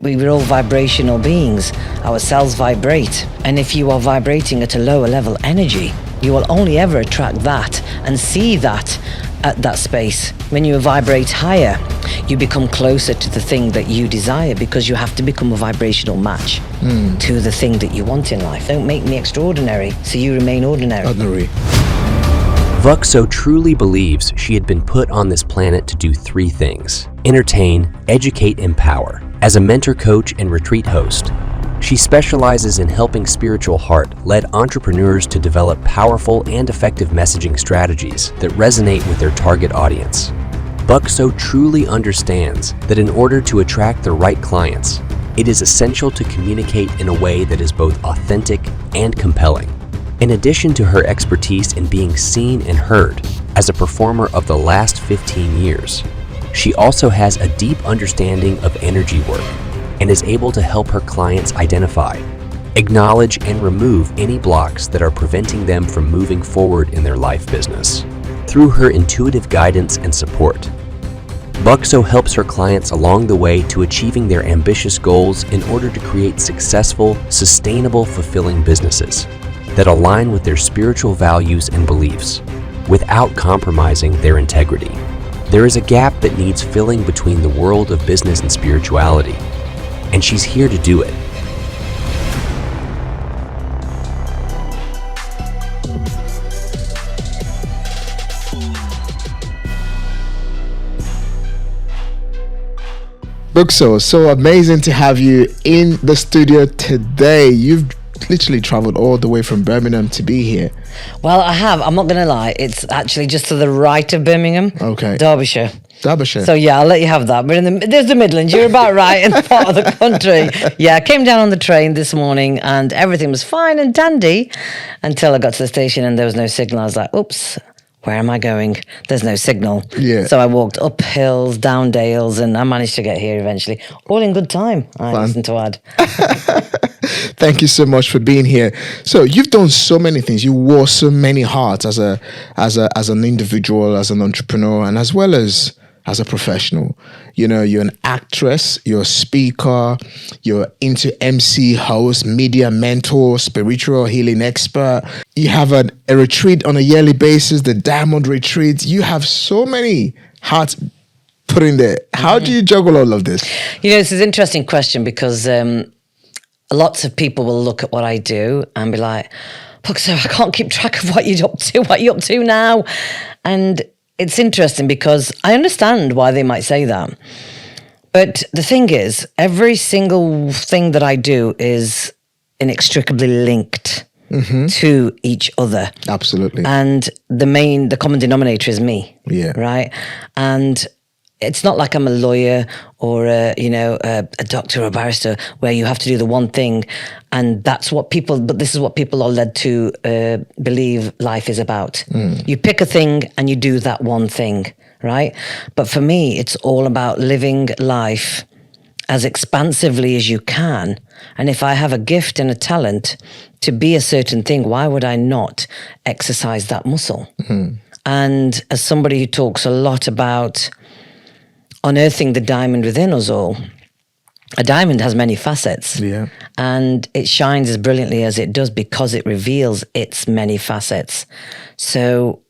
We're all vibrational beings. Our cells vibrate. And if you are vibrating at a lower level energy, you will only ever attract that and see that at that space. When you vibrate higher, you become closer to the thing that you desire, because you have to become a vibrational match to the thing that you want in life. Don't make me extraordinary, so you remain ordinary. Buckso truly believes she had been put on this planet to do three things: entertain, educate, empower. As a mentor, coach, and retreat host, she specializes in helping spiritual heart-led entrepreneurs to develop powerful and effective messaging strategies that resonate with their target audience. Buckso truly understands that in order to attract the right clients, it is essential to communicate in a way that is both authentic and compelling. In addition to her expertise in being seen and heard as a performer of the last 15 years, she also has a deep understanding of energy work and is able to help her clients identify, acknowledge, and remove any blocks that are preventing them from moving forward in their life business. Through her intuitive guidance and support, Buckso helps her clients along the way to achieving their ambitious goals in order to create successful, sustainable, fulfilling businesses that align with their spiritual values and beliefs without compromising their integrity. There is a gap that needs filling between the world of business and spirituality, and she's here to do it. Buckso, so amazing to have you in the studio today. You've literally traveled all the way from Birmingham to be here. Well, I have. I'm not going to lie. It's actually just to the right of Birmingham. Okay. Derbyshire. Derbyshire. So yeah, I'll let you have that. But there's the Midlands. You're about right in the part of the country. Yeah, I came down on the train this morning and everything was fine and dandy until I got to the station and there was no signal. I was like, oops, where am I going? There's no signal. Yeah. So I walked up hills, down dales, and I managed to get here eventually. All in good time, I hasten to add. Thank you so much for being here. So you've done so many things. You wore so many hats as an individual, as an entrepreneur, and as well as a professional. You know, you're an actress, you're a speaker, you're into MC, host, media mentor, spiritual healing expert. You have a retreat on a yearly basis, the Diamond Retreat. You have so many hats put in there. How do you juggle all of this? You know, this is an interesting question because lots of people will look at what I do and be like, Buckso, I can't keep track of what you're up to. What are you up to now? And it's interesting because I understand why they might say that. But the thing is, every single thing that I do is inextricably linked to each other. Absolutely. And the common denominator is me. Yeah. Right? And it's not like I'm a lawyer or a doctor or a barrister where you have to do the one thing and but this is what people are led to believe life is about. You pick a thing and you do that one thing, right? But for me, it's all about living life as expansively as you can. And if I have a gift and a talent to be a certain thing, why would I not exercise that muscle? And as somebody who talks a lot about unearthing the diamond within us all, a diamond has many facets. Yeah. And it shines as brilliantly as it does because it reveals its many facets. So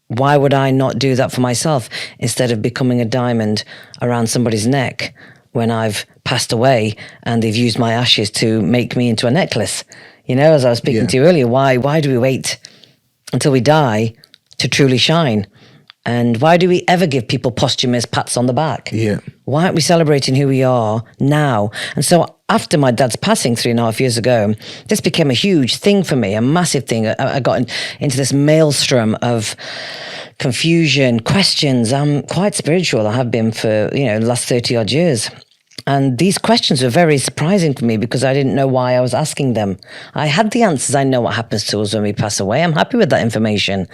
why would I not do that for myself instead of becoming a diamond around somebody's neck when I've passed away and they've used my ashes to make me into a necklace? You know, as I was speaking to you earlier, why do we wait until we die to truly shine? And why do we ever give people posthumous pats on the back? Yeah. Why aren't we celebrating who we are now? And so after my dad's passing 3.5 years ago, this became a huge thing for me, a massive thing. I got into this maelstrom of confusion, questions. I'm quite spiritual. I have been for, the last 30 odd years. And these questions were very surprising for me because I didn't know why I was asking them. I had the answers. I know what happens to us when we pass away. I'm happy with that information.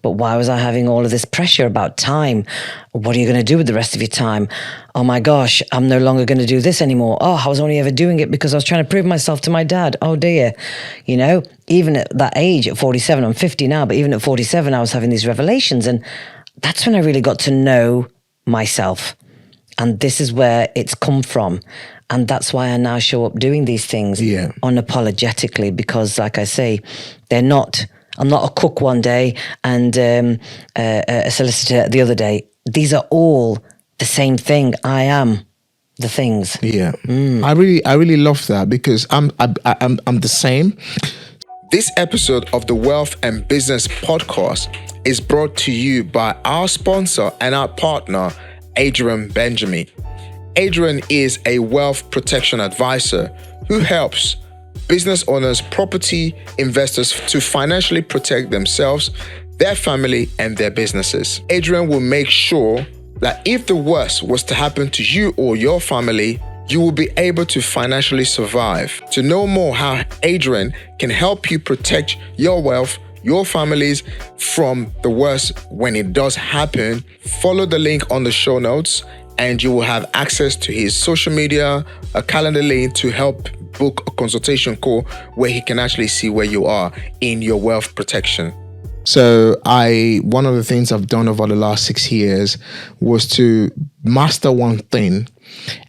But why was I having all of this pressure about time? What are you going to do with the rest of your time? Oh my gosh, I'm no longer going to do this anymore. Oh, I was only ever doing it because I was trying to prove myself to my dad. Oh dear. Even at that age, at 47, I'm 50 now, but even at 47, I was having these revelations. And that's when I really got to know myself. And this is where it's come from. And that's why I now show up doing these things unapologetically, because like I say, I'm not a cook one day and a solicitor the other day. These are all the same thing. I am the things. Yeah. I really love that, because I'm the same. This episode of the Wealth and Business Podcast is brought to you by our sponsor and our partner, Adrian Benjamin. Adrian is a wealth protection advisor who helps business owners, property investors to financially protect themselves, their family, and their businesses. Adrian will make sure that if the worst was to happen to you or your family, you will be able to financially survive. To know more how Adrian can help you protect your wealth, your families from the worst when it does happen, follow the link on the show notes and you will have access to his social media, a calendar link to help book a consultation call where he can actually see where you are in your wealth protection. So one of the things I've done over the last 6 years was to master one thing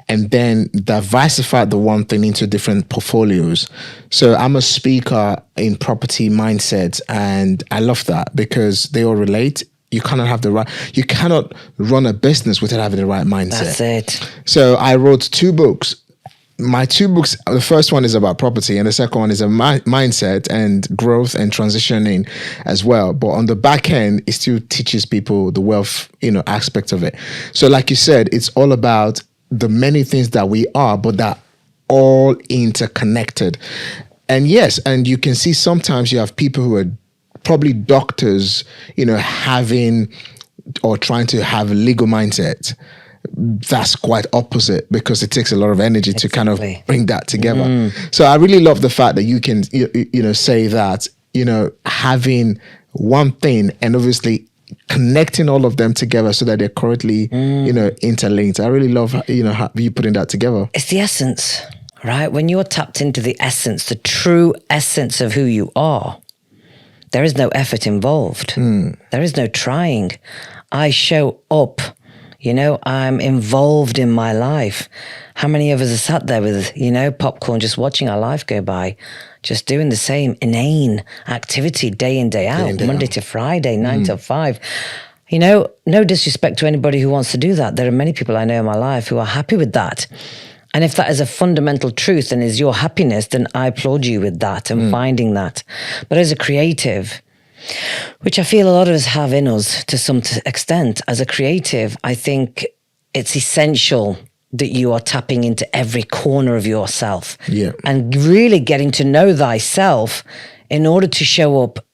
and then diversify the one thing into different portfolios. So I'm a speaker in property mindsets, and I love that because they all relate. You cannot run a business without having the right mindset. That's it. So I wrote 2 books. My 2 books, the first one is about property and the second one is a mindset and growth and transitioning as well. But on the back end, it still teaches people the wealth, aspect of it. So like you said, it's all about the many things that we are, but that all interconnected. And yes, and you can see sometimes you have people who are probably doctors, having or trying to have a legal mindset. That's quite opposite, because it takes a lot of energy to kind of bring that together. So I really love the fact that you can, say that, having one thing and obviously connecting all of them together so that they're correctly, interlinked. I really love, how you putting that together. It's the essence, right? When you're tapped into the essence, the true essence of who you are, there is no effort involved. There is no trying. I show up. I'm involved in my life. How many of us are sat there with, popcorn, just watching our life go by, just doing the same inane activity day in, day out, Monday to Friday, 9 till 5. No disrespect to anybody who wants to do that. There are many people I know in my life who are happy with that. And if that is a fundamental truth and is your happiness, then I applaud you with that and finding that. But as a creative, which I feel a lot of us have in us to some extent. As a creative, I think it's essential that you are tapping into every corner of yourself and really getting to know thyself in order to show up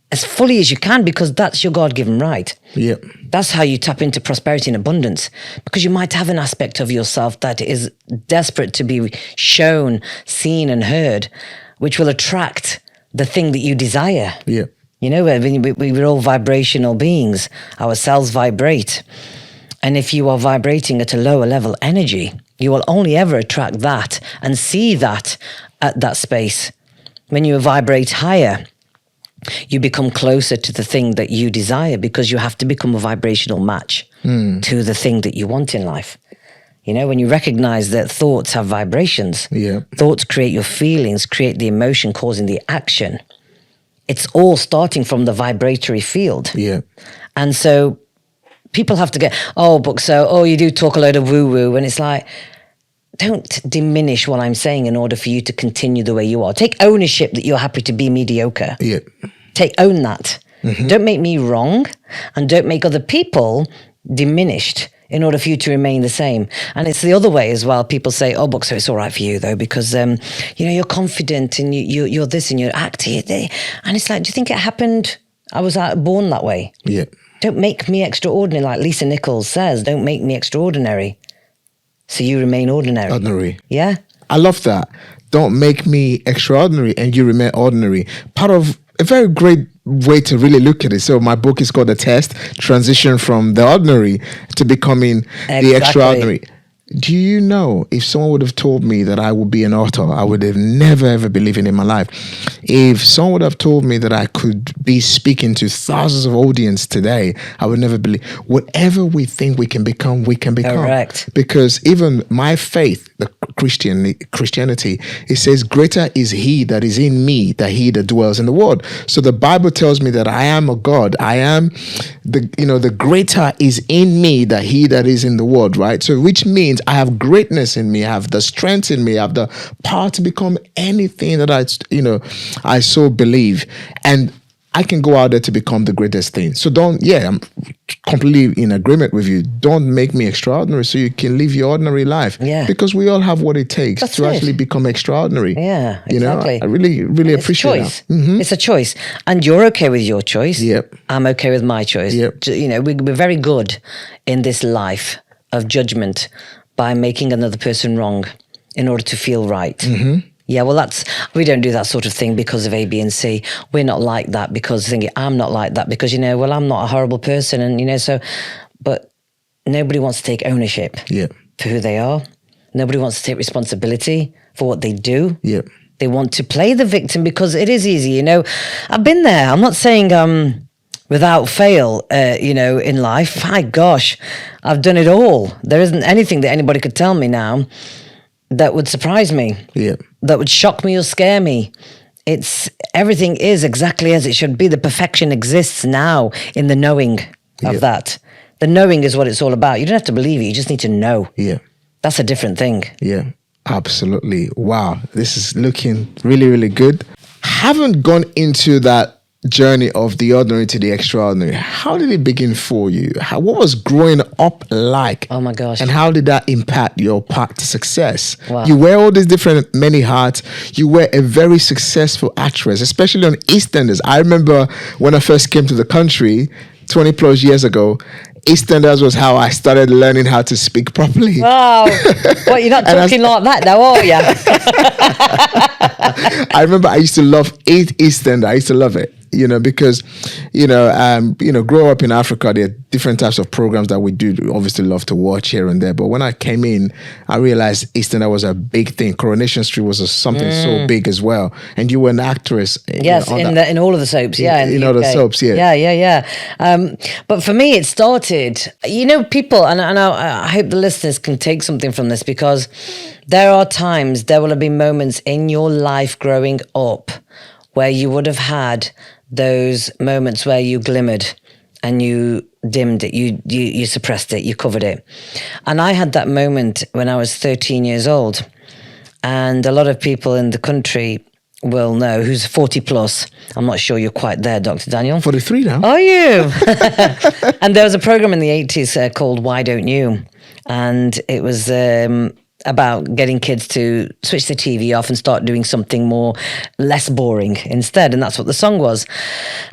as fully as you can, because that's your God-given right. That's how you tap into prosperity and abundance, because you might have an aspect of yourself that is desperate to be shown, seen and heard, which will attract the thing that you desire. We're all vibrational beings. Our cells vibrate. And if you are vibrating at a lower level energy, you will only ever attract that and see that at that space. When you vibrate higher, you become closer to the thing that you desire, because you have to become a vibrational match to the thing that you want in life. When you recognize that thoughts have vibrations, thoughts create your feelings, create the emotion, causing the action. It's all starting from the vibratory field. And so people have to get, Buckso, you do talk a load of woo-woo. And it's like, don't diminish what I'm saying in order for you to continue the way you are. Take ownership that you're happy to be mediocre. Own that. Don't make me wrong, and don't make other people diminished in order for you to remain the same. And it's the other way as well. People say, Buckso, it's all right for you though, because, you're confident and you're this and you're acting. And it's like, do you think it happened? I was born that way. Don't make me extraordinary. Like Lisa Nichols says, don't make me extraordinary, so you remain ordinary. Yeah. I love that. Don't make me extraordinary and you remain ordinary. Part of a very great way to really look at it. So my book is called The Test, Transition from the Ordinary to Becoming the Extraordinary. Do you know, if someone would have told me that I would be an author, I would have never ever believed it in my life. If someone would have told me that I could be speaking to thousands of audience today, I would never believe. Whatever we think we can become, we can become. Correct. Because even my faith, the Christianity, it says, greater is he that is in me than he that dwells in the world. So the Bible tells me that I am a God. I am the greater is in me than he that is in the world, right? So which means I have greatness in me, I have the strength in me, I have the power to become anything that I so believe. And I can go out there to become the greatest thing. So I'm completely in agreement with you. Don't make me extraordinary so you can live your ordinary life. Yeah. Because we all have what it takes That's to it. actually become extraordinary. Yeah, exactly. I really, really appreciate it's a choice. that. It's a choice. And you're okay with your choice. Yep. I'm okay with my choice. Yep. We're very good in this life of judgment by making another person wrong in order to feel right. Yeah, well, we don't do that sort of thing because of A, B, and C. We're not like that because I'm not like that because, I'm not a horrible person. And, but nobody wants to take ownership for who they are. Nobody wants to take responsibility for what they do. Yep. They want to play the victim because it is easy. I've been there. I'm not saying without fail, in life. My gosh, I've done it all. There isn't anything that anybody could tell me now that would surprise me, that would shock me or scare me. Everything is exactly as it should be. The perfection exists now in the knowing of that. The knowing is what it's all about. You don't have to believe it. You just need to know. Yeah. That's a different thing. Yeah, absolutely. Wow. This is looking really, really good. Haven't gone into that journey of the ordinary to the extraordinary. How did it begin for you? What was growing up like? Oh my gosh. And how did that impact your path to success? Wow. You wear all these different many hats. You were a very successful actress, especially on EastEnders. I remember when I first came to the country 20 plus years ago, EastEnders was how I started learning how to speak properly. Wow. Well, you're not talking like that now, are you? I remember I used to love EastEnders. I used to love it. Because, grow up in Africa, there are different types of programs that we do obviously love to watch here and there. But when I came in, I realized EastEnders was a big thing. Coronation Street was something so big as well. And you were an actress. Yes, in all of the soaps, yeah. In all the soaps, yeah. Yeah. But for me, it started, people, and I hope the listeners can take something from this, because there will have been moments in your life growing up where you would have had those moments where you glimmered and you dimmed it, you suppressed it, you covered it. And I had that moment when I was 13 years old. And a lot of people in the country will know, who's 40 plus. I'm not sure you're quite there, Dr. Daniel. 43 now. Are you? And there was a program in the 80s called Why Don't You? And it was about getting kids to switch the TV off and start doing something less boring instead. And that's what the song was.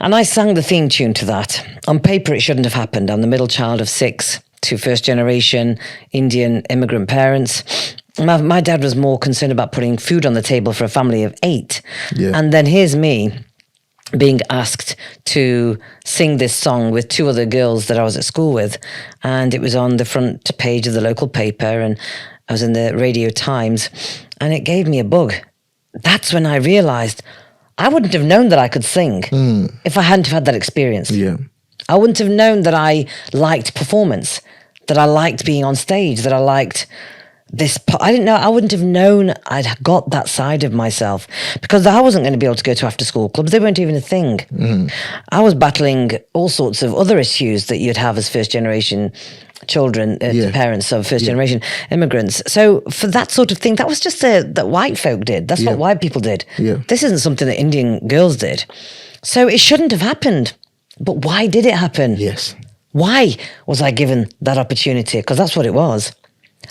And I sang the theme tune to that. On paper, it shouldn't have happened. I'm the middle child of 6 to first generation Indian immigrant parents. My dad was more concerned about putting food on the table for a family of 8. Yeah. And then here's me being asked to sing this song with 2 other girls that I was at school with. And it was on the front page of the local paper, and I was in the Radio Times, and it gave me a bug. That's when I realized I wouldn't have known that I could sing if I hadn't have had that experience. Yeah. I wouldn't have known that I liked performance, that I liked being on stage, that I liked this. I didn't know. I wouldn't have known I'd got that side of myself, because I wasn't going to be able to go to after school clubs. They weren't even a thing. I was battling all sorts of other issues that you'd have as first generation children, parents of first generation immigrants. So for that sort of thing, that was just that white folk did. That's what white people did. Yeah. This isn't something that Indian girls did. So it shouldn't have happened. But why did it happen? Yes. Why was I given that opportunity? Because that's what it was.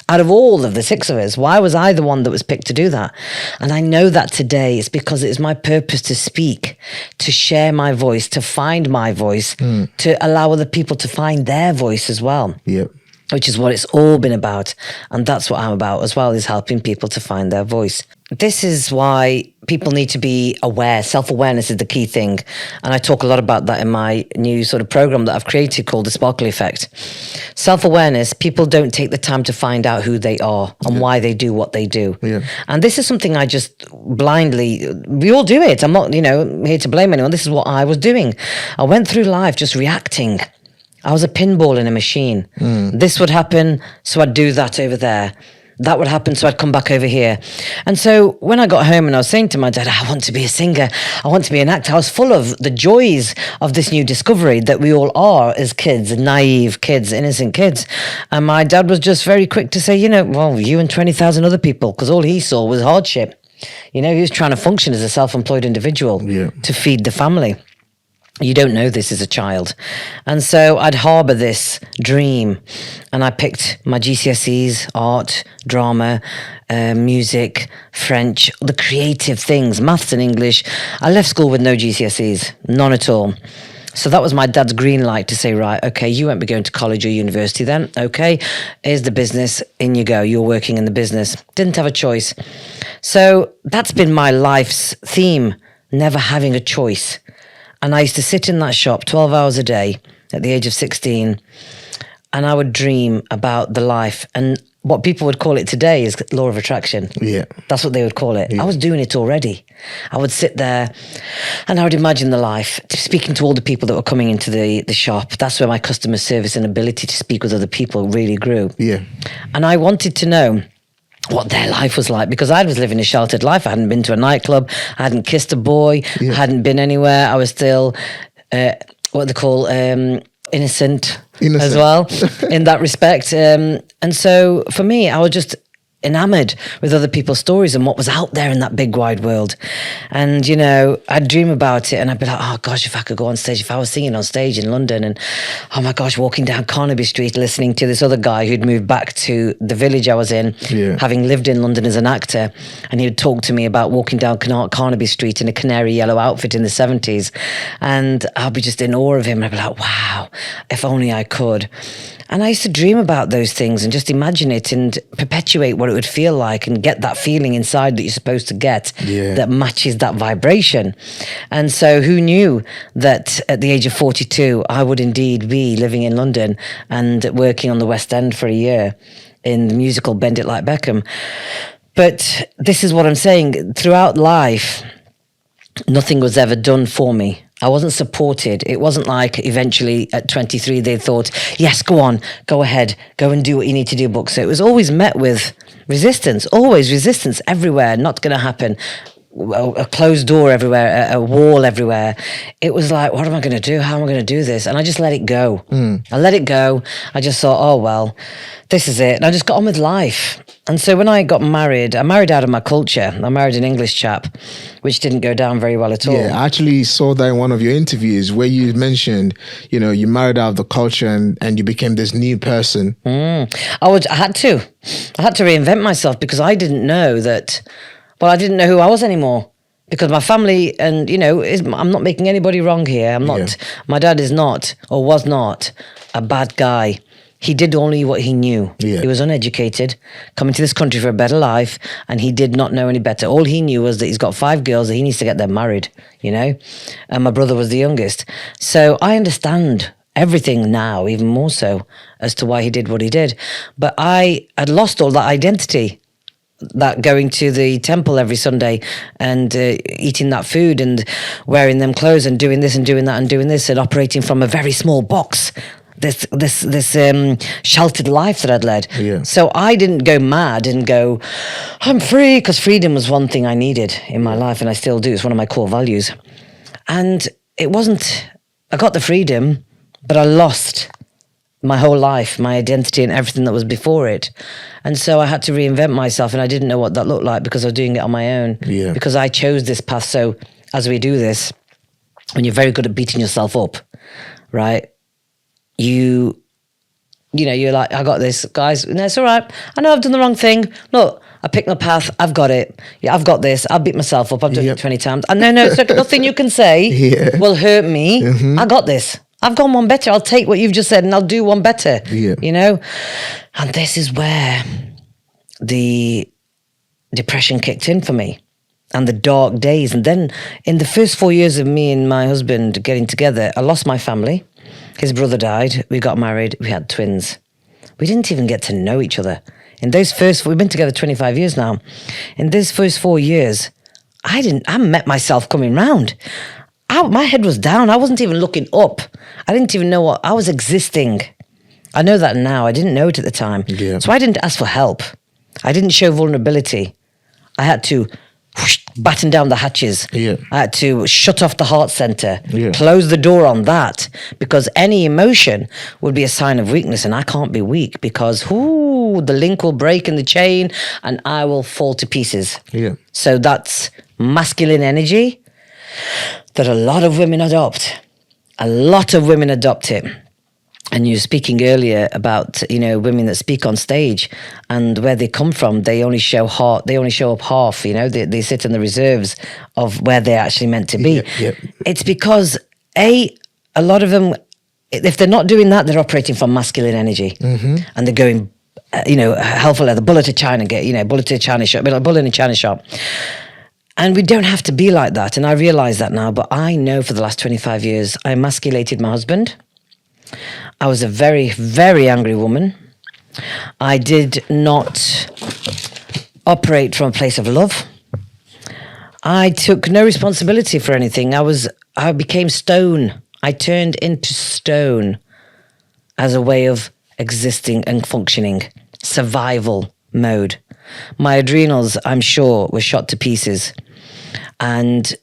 Out of all of the 6 of us, why was I the one that was picked to do that? And I know that today it's because it is my purpose to speak, to share my voice, to find my voice, to allow other people to find their voice as well. Yep. Which is what it's all been about. And that's what I'm about as well, is helping people to find their voice. This is why people need to be aware. Self-awareness is the key thing. And I talk a lot about that in my new sort of program that I've created called The Sparkle Effect. Self-awareness, people don't take the time to find out who they are and why they do what they do. Yeah. And this is something I just blindly, we all do it. I'm not, here to blame anyone. This is what I was doing. I went through life just reacting. I was a pinball in a machine. This would happen, so I'd do that over there. that would happen, so I'd come back over here. And so when I got home and I was saying to my dad, I want to be a singer, I want to be an actor, I was full of the joys of this new discovery that we all are as kids, naive kids, innocent kids. And my dad was just very quick to say, well, you and 20,000 other people, because all he saw was hardship. He was trying to function as a self-employed individual to feed the family. You don't know this as a child. And so I'd harbour this dream, and I picked my GCSEs, art, drama, music, French, the creative things, maths and English. I left school with no GCSEs, none at all. So that was my dad's green light to say, right, okay, you won't be going to college or university then. Okay, here's the business, in you go. You're working in the business. Didn't have a choice. So that's been my life's theme, never having a choice. And I used to sit in that shop 12 hours a day at the age of 16, and I would dream about the life. And what people would call it today is law of attraction. Yeah. That's what they would call it. Yeah. I was doing it already. I would sit there and I would imagine the life, speaking to all the people that were coming into the shop. That's where my customer service and ability to speak with other people really grew. Yeah. And I wanted to know what their life was like, because I was living a sheltered life. I hadn't been to a nightclub, I hadn't kissed a boy, I hadn't been anywhere. I was still what they call innocent as well in that respect. And so for me, I was just enamored with other people's stories and what was out there in that big wide world. And I'd dream about it, and I'd be like, oh gosh, if I could go on stage, if I was singing on stage in London, and oh my gosh, walking down Carnaby Street listening to this other guy who'd moved back to the village I was in, having lived in London as an actor, and he would talk to me about walking down Carnaby Street in a canary yellow outfit in the 70s, and I'll be just in awe of him. I'd be like, wow, if only I could. And I used to dream about those things and just imagine it and perpetuate what it would feel like and get that feeling inside that you're supposed to get that matches that vibration. And so who knew that at the age of 42, I would indeed be living in London and working on the West End for a year in the musical Bend It Like Beckham. But this is what I'm saying. Throughout life, nothing was ever done for me. I wasn't supported. It wasn't like eventually at 23 they thought, yes, go on, go ahead, go and do what you need to do, Buckso. It was always met with resistance, always resistance everywhere, not going to happen. A closed door everywhere, a wall everywhere. It was like, what am I going to do? How am I going to do this? And I just let it go. I let it go. I just thought, oh, well, this is it. And I just got on with life. And so when I got married, I married out of my culture. I married an English chap, which didn't go down very well at all. Yeah, I actually saw that in one of your interviews where you mentioned, you married out of the culture and you became this new person. I had to reinvent myself, because I didn't know that. Well, I didn't know who I was anymore, because my family, and I'm not making anybody wrong here. I'm not. My dad is not, or was not, a bad guy. He did only what he knew. Yeah. He was uneducated, coming to this country for a better life, and he did not know any better. All he knew was that he's got 5 girls, that he needs to get them married, and my brother was the youngest. So I understand everything now, even more so, as to why he did what he did. But I had lost all that identity, that going to the temple every Sunday and eating that food and wearing them clothes and doing this and doing that and doing this and operating from a very small box. This sheltered life that I'd led. Yeah. So I didn't go mad and go, I'm free, because freedom was one thing I needed in my life, and I still do. It's one of my core values. And it wasn't, I got the freedom, but I lost my whole life, my identity and everything that was before it. And so I had to reinvent myself, and I didn't know what that looked like, because I was doing it on my own. Yeah. Because I chose this path. So as we do this, when you're very good at beating yourself up, right? You're like, I got this, guys. No, it's all right. I know I've done the wrong thing. Look, I picked my path. I've got it. Yeah, I've got this. I'll beat myself up. I've done it 20 times. And no, it's okay. Nothing you can say will hurt me. Mm-hmm. I got this. I've gone one better. I'll take what you've just said and I'll do one better. Yeah. And this is where the depression kicked in for me, and the dark days. And then in the first 4 years of me and my husband getting together, I lost my family. His brother died. We got married. We had twins. We didn't even get to know each other. In those we've been together 25 years now. In those first 4 years, I met myself coming round. My head was down. I wasn't even looking up. I didn't even know what I was existing. I know that now. I didn't know it at the time. Yeah. So I didn't ask for help. I didn't show vulnerability. I had to batten down the hatches. Yeah. I had to shut off the heart center, Yeah. close the door on that, because any emotion would be a sign of weakness, and I can't be weak because the link will break in the chain and I will fall to pieces. Yeah. So that's masculine energy that a lot of women adopt. A lot of women adopt it. And you were speaking earlier about, women that speak on stage and where they come from, they only show up half, they sit in the reserves of where they're actually meant to be. Yeah. It's because, a lot of them, if they're not doing that, they're operating from masculine energy. And they're going, helpful leather, bullet to China, bullet to a China shop, bullet in a China shop. And we don't have to be like that. And I realize that now, but I know for the last 25 years, I emasculated my husband. I was a very, very angry woman. I did not operate from a place of love. I took no responsibility for anything. I became stone. I turned into stone as a way of existing and functioning. Survival mode. My adrenals, I'm sure, were shot to pieces. And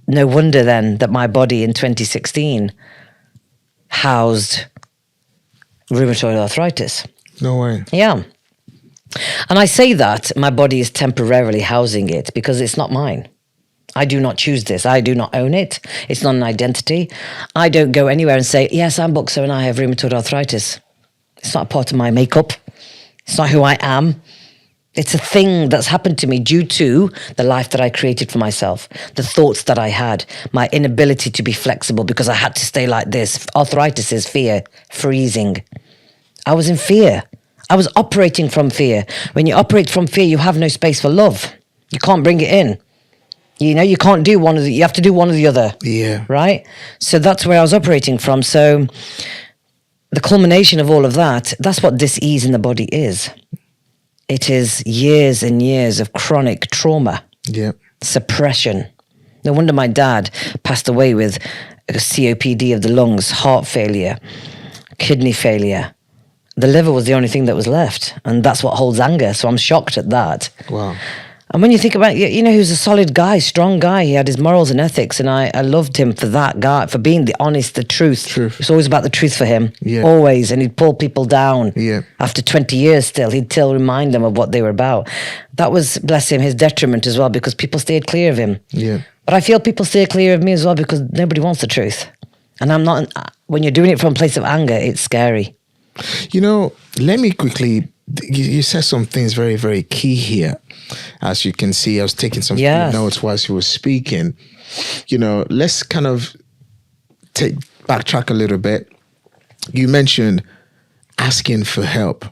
no wonder then that my body in 2016 housed rheumatoid arthritis. No way. Yeah. And I say that my body is temporarily housing it because it's not mine. I do not choose this. I do not own it. It's not an identity. I don't go anywhere and say, yes, I'm Buckso and I have rheumatoid arthritis. It's not a part of my makeup. It's not who I am. It's a thing that's happened to me due to the life that I created for myself, the thoughts that I had, my inability to be flexible because I had to stay like this. Arthritis is fear, freezing. I was in fear. I was operating from fear. When you operate from fear, you have no space for love. You can't bring it in. You can't do one of the, you have to do one or the other. Yeah. Right? So that's where I was operating from. So the culmination of all of that, that's what dis-ease in the body is. It is years and years of chronic trauma, suppression. No wonder my dad passed away with a COPD of the lungs, heart failure, kidney failure. The liver was the only thing that was left. And that's what holds anger. So I'm shocked at that. Wow. And when you think about it, he was a solid guy, strong guy. He had his morals and ethics. And I loved him for that guy, for being the honest, the truth. It's always about the truth for him. Yeah. Always. And he'd pull people down. Yeah. After 20 years still, he'd still remind them of what they were about. That was, bless him, his detriment as well, because people stayed clear of him. Yeah. But I feel people stay clear of me as well because nobody wants the truth. And I'm not, when you're doing it from a place of anger, it's scary. Let me quickly, you said some things very, very key here. As you can see, I was taking some notes whilst you were speaking. Let's kind of backtrack a little bit. You mentioned asking for help.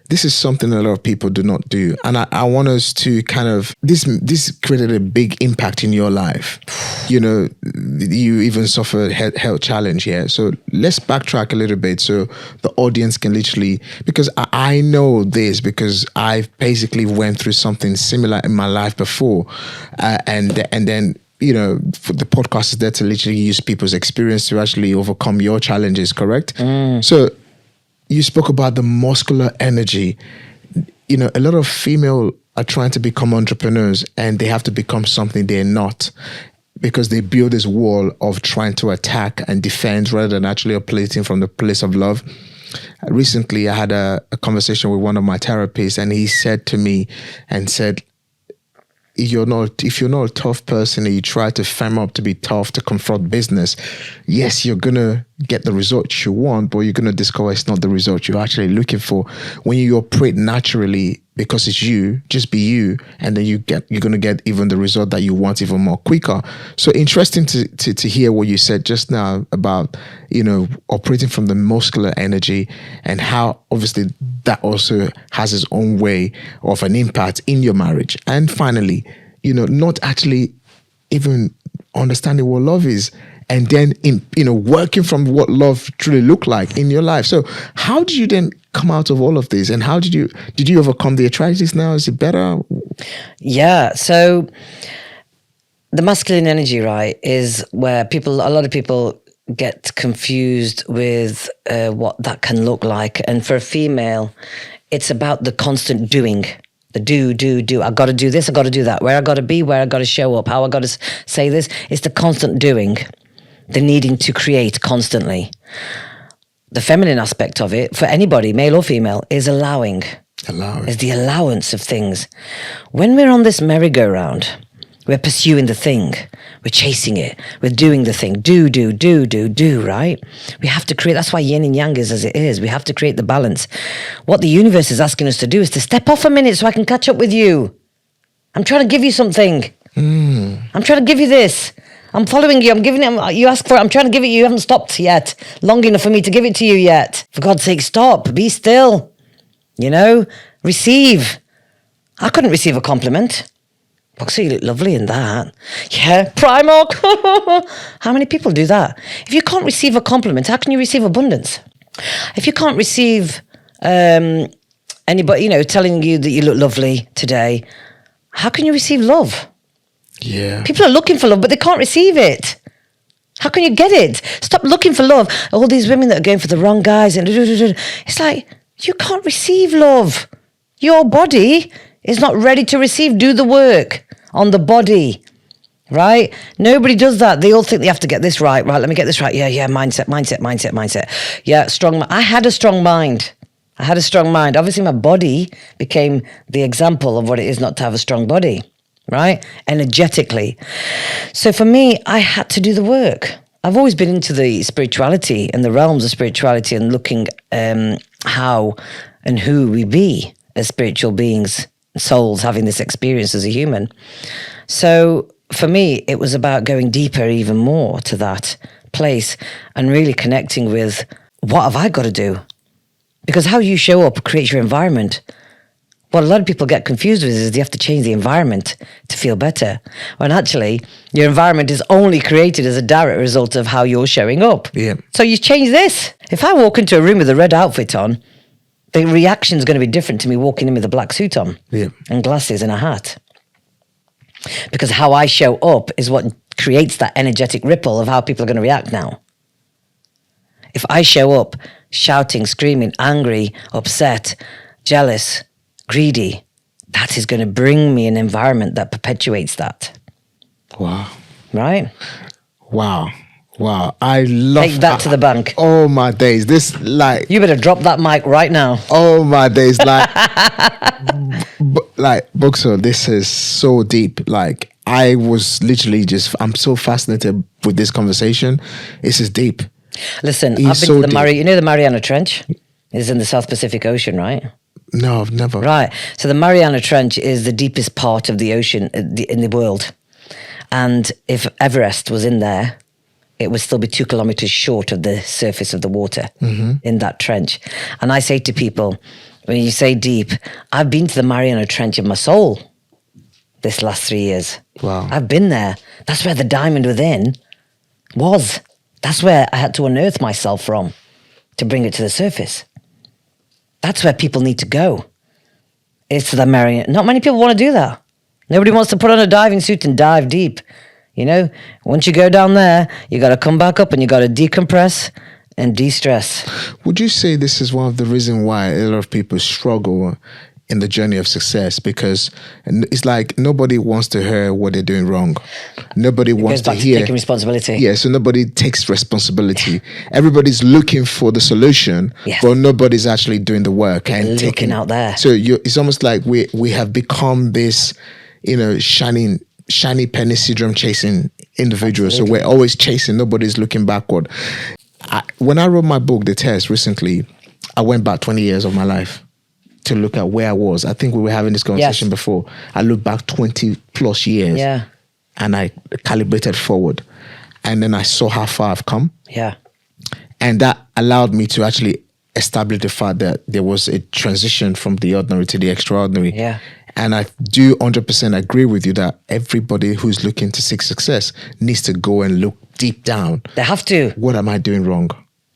This is something a lot of people do not do. And I want us to kind of, this created a big impact in your life. You even suffered health challenge here. So let's backtrack a little bit so the audience can literally, because I know this because I've basically went through something similar in my life before. And then, the podcast is there to literally use people's experience to actually overcome your challenges, correct? So you spoke about the muscular energy. A lot of female are trying to become entrepreneurs and they have to become something they're not because they build this wall of trying to attack and defend rather than actually operating from the place of love. Recently, I had a conversation with one of my therapists and he said to me and said, if you're not a tough person and you try to firm up to be tough to confront business, yes, you're going to get the result you want, but you're going to discover it's not the result you're actually looking for. When you operate naturally, because it's you, just be you, and then you're going to get even the result that you want even more quicker. So interesting to hear what you said just now about, operating from the muscular energy and how obviously that also has its own way of an impact in your marriage. And finally, not actually even understanding what love is. And then working from what love truly looked like in your life. So how did you then come out of all of this? And how did you overcome the arthritis now? Is it better? Yeah. So the masculine energy, right, is where a lot of people get confused with what that can look like. And for a female, it's about the constant doing. The do. I got to do this, I got to do that. Where I got to be, where I got to show up, how I got to say this. It's the constant doing, the needing to create constantly. The feminine aspect of it, for anybody, male or female, is allowing. Is the allowance of things. When we're on this merry-go-round, we're pursuing the thing. We're chasing it. We're doing the thing. Do, right? We have to create, that's why yin and yang is as it is. We have to create the balance. What the universe is asking us to do is to step off a minute so I can catch up with you. I'm trying to give you something. I'm trying to give you this. I'm following you. I'm giving it. You ask for it. I'm trying to give it you. You haven't stopped yet. Long enough for me to give it to you yet. For God's sake, stop. Be still. Receive. I couldn't receive a compliment. Buckso, you look lovely in that. Yeah, Primark. How many people do that? If you can't receive a compliment, how can you receive abundance? If you can't receive anybody, telling you that you look lovely today, how can you receive love? Yeah. People are looking for love, but they can't receive it. How can you get it? Stop looking for love. All these women that are going for the wrong guys. And it's like, you can't receive love. Your body is not ready to receive. Do the work on the body, right? Nobody does that. They all think they have to get this right. Right, let me get this right. Yeah, mindset. Yeah, strong. I had a strong mind. Obviously, my body became the example of what it is not to have a strong body, right? Energetically. So for me, I had to do the work. I've always been into the spirituality and the realms of spirituality and looking how and who we be as spiritual beings, souls having this experience as a human. So for me, it was about going deeper even more to that place and really connecting with what have I got to do? Because how you show up creates your environment. What a lot of people get confused with is you have to change the environment to feel better. When actually, your environment is only created as a direct result of how you're showing up. Yeah. So you change this. If I walk into a room with a red outfit on, the reaction is going to be different to me walking in with a black suit on and glasses and a hat. Because how I show up is what creates that energetic ripple of how people are going to react now. If I show up shouting, screaming, angry, upset, jealous, greedy, that is going to bring me an environment that perpetuates that. Wow. Right? Wow. I love Take that to the bank. Oh my days. This like you better drop that mic right now. Oh my days. Like Buckso, this is so deep. Like I was literally I'm so fascinated with this conversation. This is deep. Listen, I've been to the Mariana Trench? It's in the South Pacific Ocean, right? No, I've never. Right. So the Mariana Trench is the deepest part of the ocean in the world. And if Everest was in there, it would still be 2 kilometers short of the surface of the water in that trench. And I say to people, when you say deep, I've been to the Mariana Trench in my soul this last 3 years. Wow. I've been there. That's where the diamond within was. That's where I had to unearth myself from to bring it to the surface. That's where people need to go. It's to the Mariana. Not many people want to do that. Nobody wants to put on a diving suit and dive deep. Once you go down there, you got to come back up and you got to decompress and de-stress. Would you say this is one of the reasons why a lot of people struggle in the journey of success? Because it's like nobody wants to hear what they're doing wrong. Nobody wants to hear taking responsibility. Yeah, so nobody takes responsibility. Everybody's looking for the solution, but nobody's actually doing the work and looking out there. So it's almost like we have become this, shiny penny syndrome chasing individuals. Absolutely. So we're always chasing. Nobody's looking backward. When I wrote my book, The Test, recently, I went back 20 years of my life to look at where I was. I think we were having this conversation before. I looked back 20 plus years and I calibrated forward. And then I saw how far I've come. Yeah. And that allowed me to actually establish the fact that there was a transition from the ordinary to the extraordinary. Yeah. And I do 100% agree with you that everybody who's looking to seek success needs to go and look deep down. They have to. What am I doing wrong?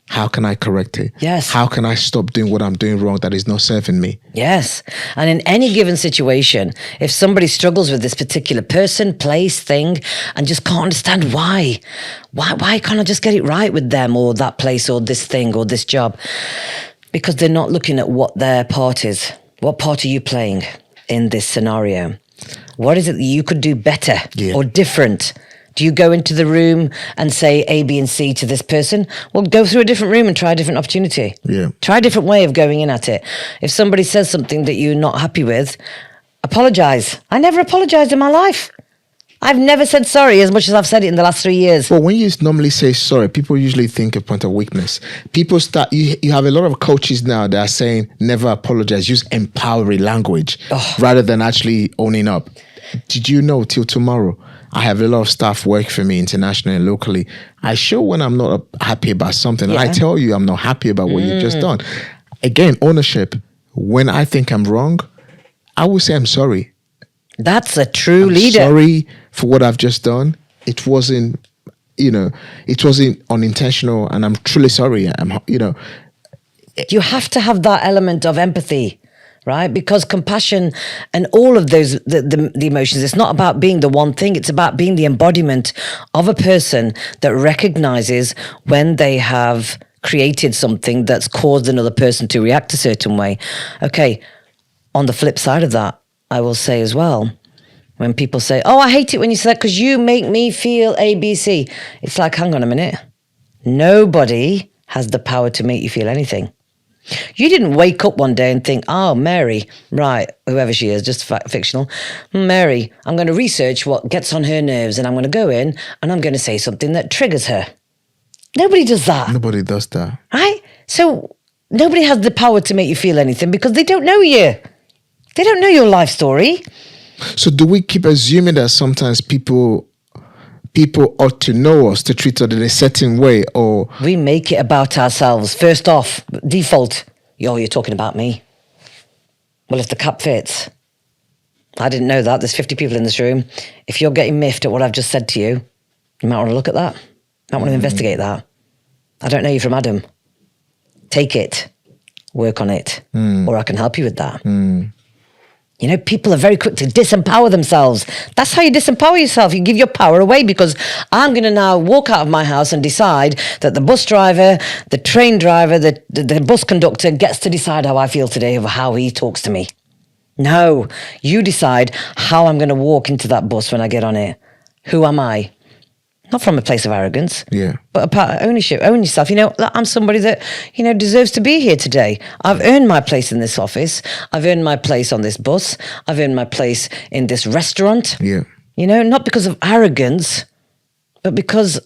How can I correct it? Yes. How can I stop doing what I'm doing wrong that is not serving me? Yes. And in any given situation, if somebody struggles with this particular person, place, thing, and just can't understand why can't I just get it right with them or that place or this thing or this job? Because they're not looking at what their part is. What part are you playing? in this scenario? What is it that you could do better Yeah. or different? Do you go into the room and say A, B, and C to this person? Well, go through a different room and try a different opportunity. Yeah. Try a different way of going in at it. If somebody says something that you're not happy with, apologize. I never apologized in my life. I've never said sorry as much as I've said it in the last 3 years. But when you normally say sorry, people usually think a point of weakness. People start, you have a lot of coaches now that are saying never apologize, use empowering language rather than actually owning up. Did you know till tomorrow, I have a lot of staff work for me internationally and locally. I show when I'm not happy about something. Yeah. I tell you I'm not happy about what you've just done. Again, ownership. When I think I'm wrong, I will say I'm sorry. That's a true I'm leader. sorry for what I've just done. It wasn't, it wasn't unintentional, and I'm truly sorry. You have to have that element of empathy, right? Because compassion and all of those, the emotions, it's not about being the one thing. It's about being the embodiment of a person that recognizes when they have created something that's caused another person to react a certain way. Okay, on the flip side of that, I will say as well, when people say, oh, I hate it when you say that because you make me feel A, B, C. It's like, hang on a minute. Nobody has the power to make you feel anything. You didn't wake up one day and think, oh, Mary, right, whoever she is, just fictional. Mary, I'm going to research what gets on her nerves and I'm going to go in and I'm going to say something that triggers her. Nobody does that. Nobody does that. Right? So nobody has the power to make you feel anything because they don't know you. They don't know your life story. So do we keep assuming that sometimes people ought to know us to treat us in a certain way, or We make it about ourselves. First off, default, you're talking about me. Well, if the cap fits, I didn't know that. There's 50 people in this room. If you're getting miffed at what I've just said to you, you might want to look at that. You might want to investigate that. I don't know you from Adam. Take it. Work on it. Or I can help you with that. You know, people are very quick to disempower themselves. That's how you disempower yourself. You give your power away because I'm going to now walk out of my house and decide that the bus driver, the train driver, the bus conductor gets to decide how I feel today over how he talks to me. No, you decide how I'm going to walk into that bus when I get on it. Who am I? Not from a place of arrogance, but a part of ownership. Own yourself. You know, I'm somebody that, deserves to be here today. I've earned my place in this office. I've earned my place on this bus. I've earned my place in this restaurant. Yeah. Not because of arrogance, but because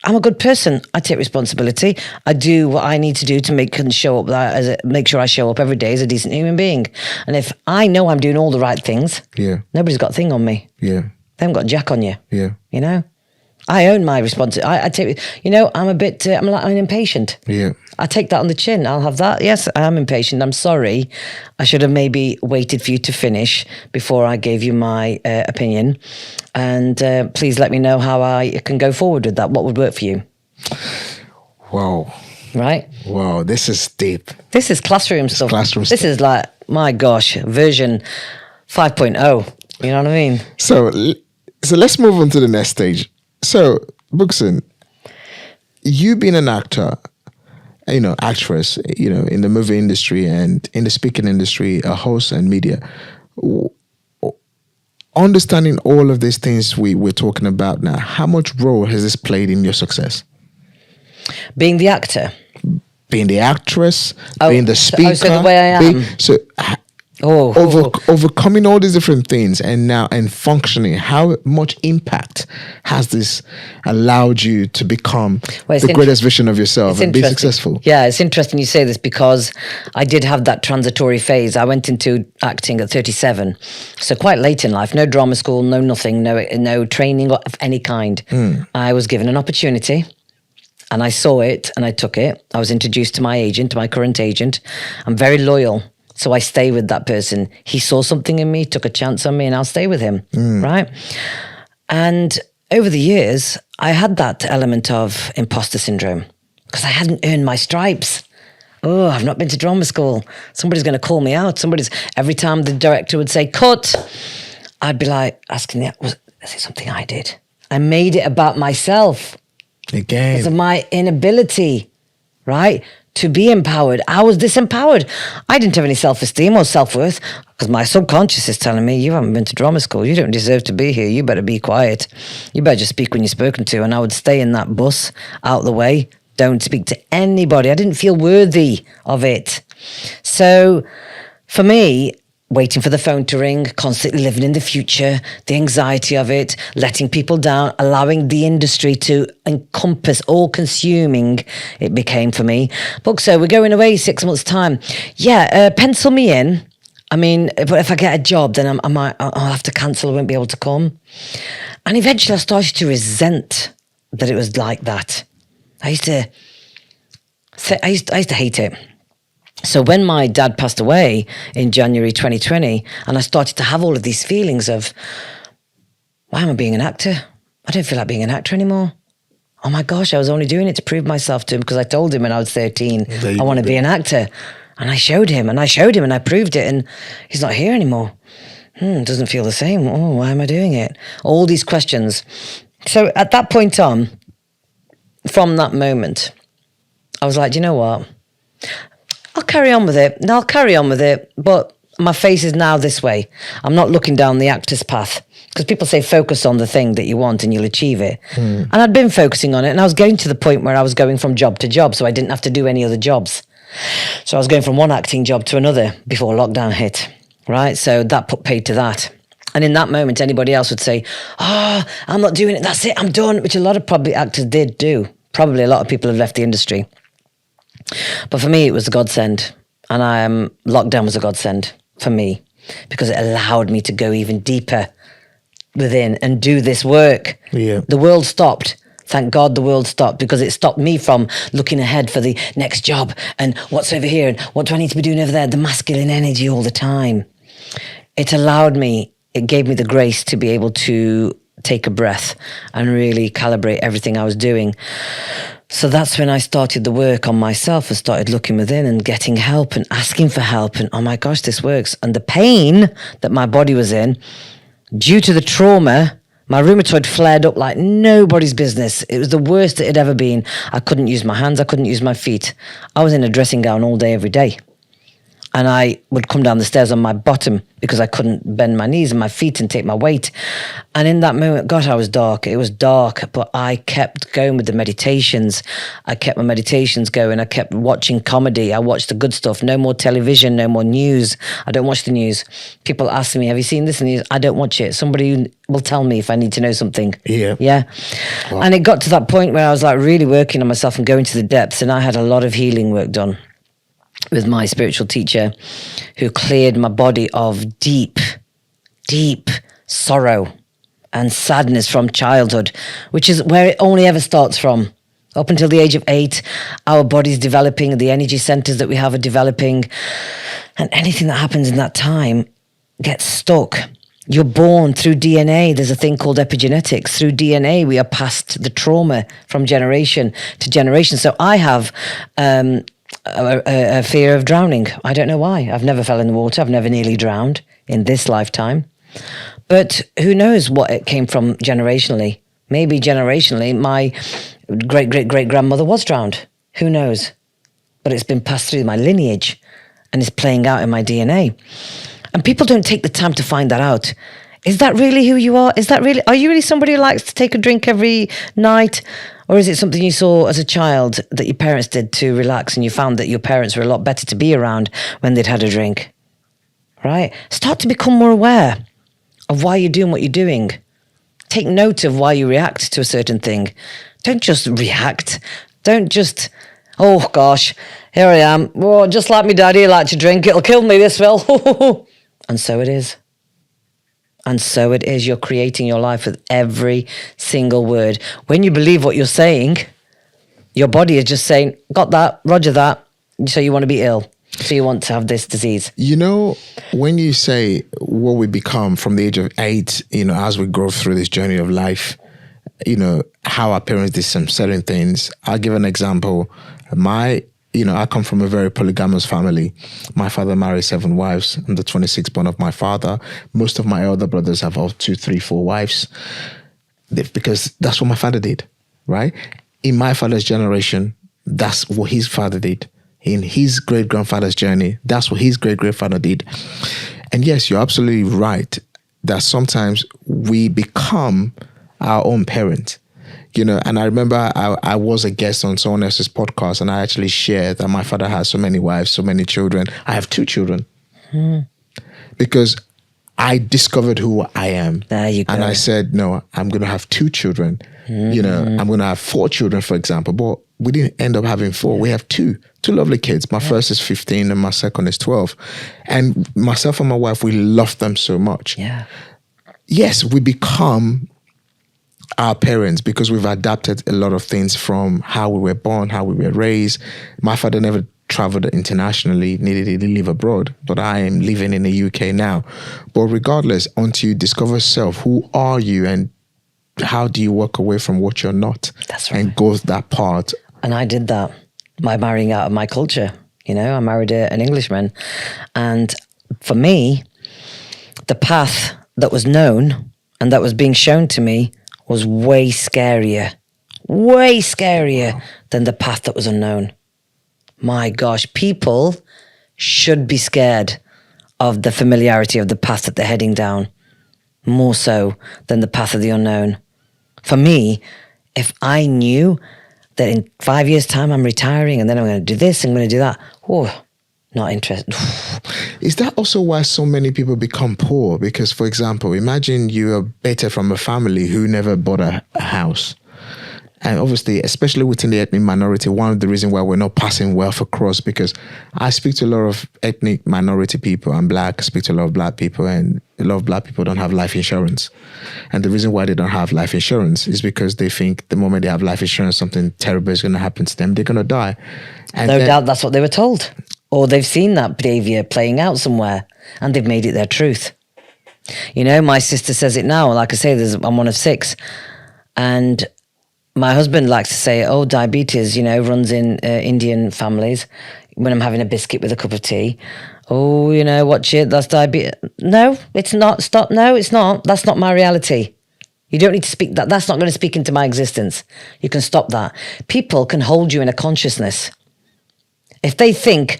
I'm a good person. I take responsibility. I do what I need to do to make sure I show up every day as a decent human being. And if I know I'm doing all the right things, nobody's got a thing on me. Yeah. They haven't got jack on you. Yeah. I own my responsibility. I take, I'm impatient. Yeah. I take that on the chin. I'll have that. Yes, I am impatient. I'm sorry. I should have maybe waited for you to finish before I gave you my opinion. And please let me know how I can go forward with that. What would work for you? Wow. Right? Wow, this is deep. This is classroom stuff. Classroom this stuff. is like, my gosh, version 5.0. You know what I mean? So let's move on to the next stage. So, Buckso, you being an actor, actress, in the movie industry and in the speaking industry, a host and media, understanding all of these things we're talking about now, how much role has this played in your success? Being the actor. Being the actress, being the speaker. So the way I am. Overcoming all these different things and functioning, how much impact has this allowed you to become the greatest version of yourself and be successful? Yeah, it's interesting you say this because I did have that transitory phase. I went into acting at 37, so quite late in life. No drama school, no nothing, no training of any kind. I was given an opportunity. And I saw it and I took it. I was introduced to my current agent. I'm very loyal. So I stay with that person. He saw something in me, took a chance on me, and I'll stay with him, right? And over the years, I had that element of imposter syndrome because I hadn't earned my stripes. Oh, I've not been to drama school. Somebody's going to call me out. Every time the director would say, cut, I'd be like, asking, is it something I did? I made it about myself. Again. Because of my inability, right? To be empowered. I was disempowered. I didn't have any self-esteem or self-worth. Because my subconscious is telling me, you haven't been to drama school. You don't deserve to be here. You better be quiet. You better just speak when you're spoken to. And I would stay in that bus out the way. Don't speak to anybody. I didn't feel worthy of it. So for me, waiting for the phone to ring, constantly living in the future, the anxiety of it, letting people down, allowing the industry to encompass, all-consuming, it became for me. Buckso, we're going away 6 months' time. Yeah, pencil me in. I mean, but if I get a job, then I'll have to cancel. I won't be able to come. And eventually I started to resent that it was like that. I used to hate it. So when my dad passed away in January 2020, and I started to have all of these feelings of, why am I being an actor? I don't feel like being an actor anymore. Oh my gosh, I was only doing it to prove myself to him because I told him when I was 13, I want to be an actor. And I showed him and I proved it, and he's not here anymore. Doesn't feel the same. Oh, why am I doing it? All these questions. So at that point on, from that moment, I was like, you know what? I'll carry on with it. But my face is now this way. I'm not looking down the actor's path. Because people say focus on the thing that you want and you'll achieve it. And I'd been focusing on it, and I was getting to the point where I was going from job to job, so I didn't have to do any other jobs. So I was going from one acting job to another before lockdown hit, right? So that put paid to that. And in that moment, anybody else would say, oh, I'm not doing it, that's it, I'm done, which a lot of probably actors did do. Probably a lot of people have left the industry. But for me, it was a godsend. And lockdown was a godsend for me because it allowed me to go even deeper within and do this work. Yeah. The world stopped. Thank God the world stopped, because it stopped me from looking ahead for the next job and what's over here and what do I need to be doing over there, the masculine energy all the time. It allowed me, it gave me the grace to be able to take a breath and really calibrate everything I was doing. So that's when I started the work on myself and started looking within and getting help and asking for help. And oh my gosh, this works. And the pain that my body was in, due to the trauma, my rheumatoid flared up like nobody's business. It was the worst it had ever been. I couldn't use my hands. I couldn't use my feet. I was in a dressing gown all day, every day. And I would come down the stairs on my bottom because I couldn't bend my knees and my feet and take my weight. And in that moment, God, I was dark. It was dark, but I kept going with the meditations. I kept my meditations going. I kept watching comedy. I watched the good stuff. No more television, no more news. I don't watch the news. People ask me, have you seen this news? I don't watch it. Somebody will tell me if I need to know something. Yeah. Wow. And it got to that point where I was like really working on myself and going to the depths. And I had a lot of healing work done with my spiritual teacher, who cleared my body of deep, deep sorrow and sadness from childhood, which is where it only ever starts from. Up until the age of 8, our body's developing, the energy centers that we have are developing, and anything that happens in that time gets stuck. You're born through DNA. There's a thing called epigenetics. Through DNA, we are passed the trauma from generation to generation. So I have a fear of drowning. I don't know why. I've never fell in the water. I've never nearly drowned in this lifetime. But who knows what it came from generationally. Maybe generationally, my great-great-great-grandmother was drowned. Who knows? But it's been passed through my lineage and it's playing out in my DNA. And people don't take the time to find that out. Is that really who you are? Are you really somebody who likes to take a drink every night? Or is it something you saw as a child that your parents did to relax and you found that your parents were a lot better to be around when they'd had a drink? Right? Start to become more aware of why you're doing what you're doing. Take note of why you react to a certain thing. Don't just react. Don't just, oh gosh, here I am. Oh, just like my daddy, I like to drink. It'll kill me, this will. And so it is. And so it is. You're creating your life with every single word. When you believe what you're saying, your body is just saying, got that, roger that. So you want to be ill. So you want to have this disease. You know, when you say what we become from the age of 8, you know, as we grow through this journey of life, you know, how our parents did some certain things. I'll give an example. I come from a very polygamous family. My father married 7 wives. I'm the 26th born of my father. Most of my elder brothers have all 2, 3, 4 wives because that's what my father did, right? In my father's generation, that's what his father did. In his great-grandfather's journey, that's what his great-grandfather did. And yes, you're absolutely right that sometimes we become our own parent. And I remember I was a guest on someone else's podcast, and I actually shared that my father has so many wives, so many children. I have 2 children because I discovered who I am. There you go. And I said, no, I'm going to have 2 children. I'm going to have 4 children, for example, but we didn't end up having 4. We have 2 lovely kids. My first is 15 and my second is 12. And myself and my wife, we love them so much. Yeah. Yes, we become our parents because we've adapted a lot of things from how we were born, how we were raised. My father never traveled internationally, neither did he live abroad, but I am living in the UK now. But regardless, until you discover self, who are you and how do you walk away from what you're not? That's right. And go that part. And I did that by marrying out of my culture. I married an Englishman. And for me, the path that was known and that was being shown to me was way scarier than the path that was unknown. My gosh, people should be scared of the familiarity of the path that they're heading down, more so than the path of the unknown. For me, if I knew that in 5 years' time I'm retiring and then I'm going to do this, I'm going to do that, not interested. Is that also why so many people become poor? Because, for example, imagine you are better from a family who never bought a house. And obviously, especially within the ethnic minority, one of the reasons why we're not passing wealth across, because I speak to a lot of ethnic minority people. I'm black, I speak to a lot of black people, and a lot of black people don't have life insurance. And the reason why they don't have life insurance is because they think the moment they have life insurance, something terrible is going to happen to them. They're going to die. And no doubt that's what they were told. Or they've seen that behavior playing out somewhere and they've made it their truth. My sister says it now. Like I say, I'm one of 6. And my husband likes to say, diabetes, runs in Indian families. When I'm having a biscuit with a cup of tea, watch it, that's diabetes. No, it's not. Stop. No, it's not. That's not my reality. You don't need to speak that. That's not going to speak into my existence. You can stop that. People can hold you in a consciousness. If they think,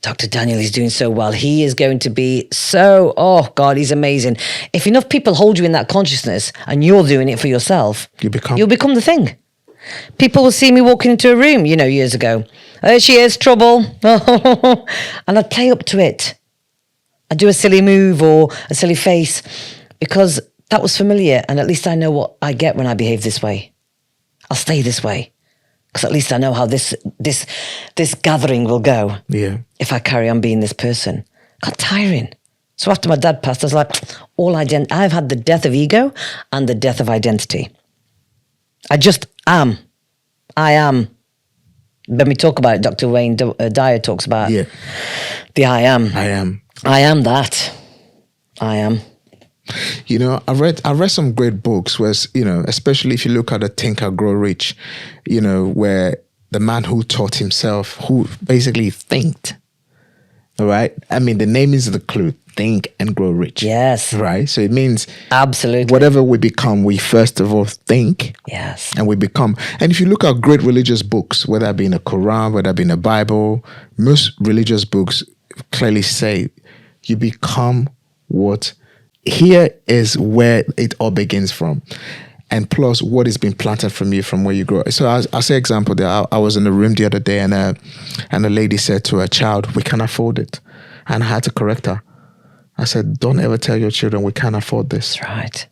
Dr. Daniel is doing so well, he is going to be so, God, he's amazing. If enough people hold you in that consciousness and you're doing it for yourself, you'll become the thing. People will see me walking into a room, years ago. There she is, trouble. And I'd play up to it. I'd do a silly move or a silly face because that was familiar. And at least I know what I get when I behave this way. I'll stay this way. Because at least I know how this gathering will go. Yeah. If I carry on being this person. Got tiring. So after my dad passed, I was like, I've had the death of ego and the death of identity. I just am. I am. When we talk about it, Dr. Wayne Dyer talks about the I am. I am. I am that. I am. I read some great books where, especially if you look at the Think and Grow Rich, where the man who taught himself, who basically thinked, all right? I mean, the name is the clue, think and grow rich. Yes. Right? So it means absolutely whatever we become, we first of all think. Yes. And we become. And if you look at great religious books, whether it be in the Quran, whether it be in the Bible, most religious books clearly say you become what. Here is where it all begins from. And plus what is being planted from you from where you grow. So I'll say example there. I was in a room the other day and a lady said to her child, we can't afford it. And I had to correct her. I said, don't ever tell your children we can't afford this. That's right.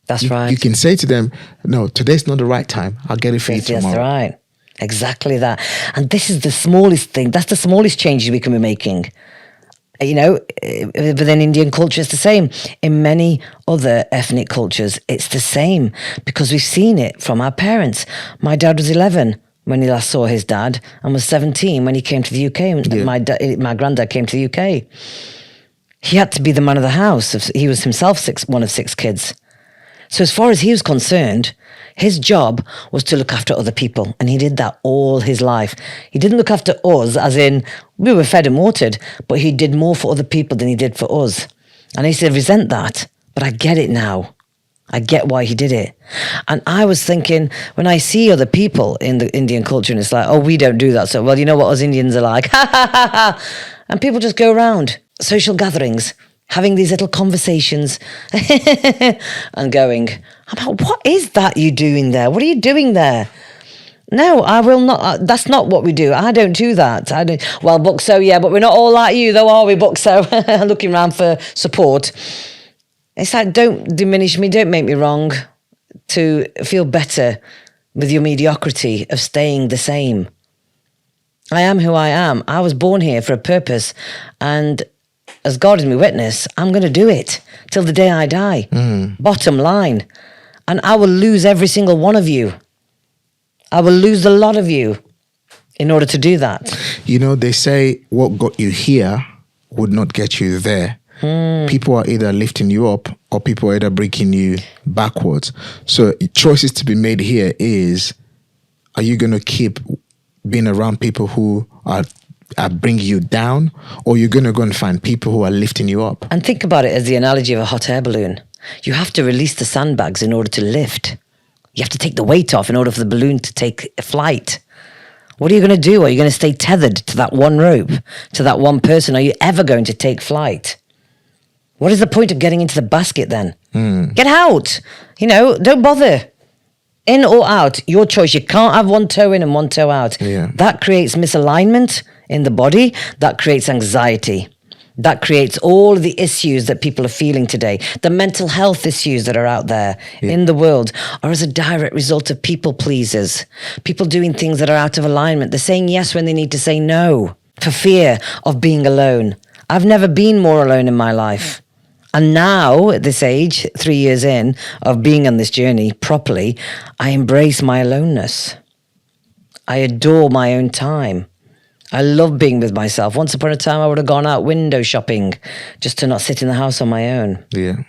That's right. You can say to them, no, today's not the right time. I'll get it for you tomorrow. That's right. Exactly that. And this is the smallest thing. That's the smallest changes we can be making. Within Indian culture, it's the same. In many other ethnic cultures, it's the same because we've seen it from our parents. My dad was 11 when he last saw his dad and was 17 when he came to the UK. Yeah. My granddad came to the UK. He had to be the man of the house. He was himself one of 6 kids. So as far as he was concerned, his job was to look after other people. And he did that all his life. He didn't look after us, as in we were fed and watered, but he did more for other people than he did for us. And I used to resent that, but I get it now. I get why he did it. And I was thinking, when I see other people in the Indian culture, and it's like, we don't do that. So, well, you know what us Indians are like? Ha, ha, ha, ha. And people just go around. social gatherings, having these little conversations and going, I'm like, what is that you doing there? What are you doing there? No, I will not. That's not what we do. I don't do that. I don't. Well, Buckso, yeah, but we're not all like you, though, are we, Buckso? Looking around for support. It's like, don't diminish me. Don't make me wrong. To feel better with your mediocrity of staying the same. I am who I am. I was born here for a purpose, and as God is my witness, I'm going to do it till the day I die. Bottom line. And I will lose every single one of you. I will lose a lot of you in order to do that. You know, they say what got you here would not get you there. People are either lifting you up or people are either breaking you backwards. So choices to be made here is, are you going to keep being around people who are bringing you down, or you're going to go and find people who are lifting you up? And think about it as the analogy of a hot air balloon. You have to release the sandbags in order to lift. You have to take the weight off in order for the balloon to take a flight. What are you going to do? Are you going to stay tethered to that one rope, to that one person? Are you ever going to take flight? What is the point of getting into the basket then? Get out. You know, don't bother. In or out, your choice. You can't have one toe in and one toe out. Yeah. That creates misalignment in the body. That creates anxiety. That creates all of the issues that people are feeling today. The mental health issues that are out there in the world are as a direct result of people pleasers. People doing things that are out of alignment. They're saying yes when they need to say no for fear of being alone. I've never been more alone in my life. And now, at this age, 3 years in, of being on this journey properly, I embrace my aloneness. I adore my own time. I love being with myself. Once upon a time, I would have gone out window shopping just to not sit in the house on my own. Yeah.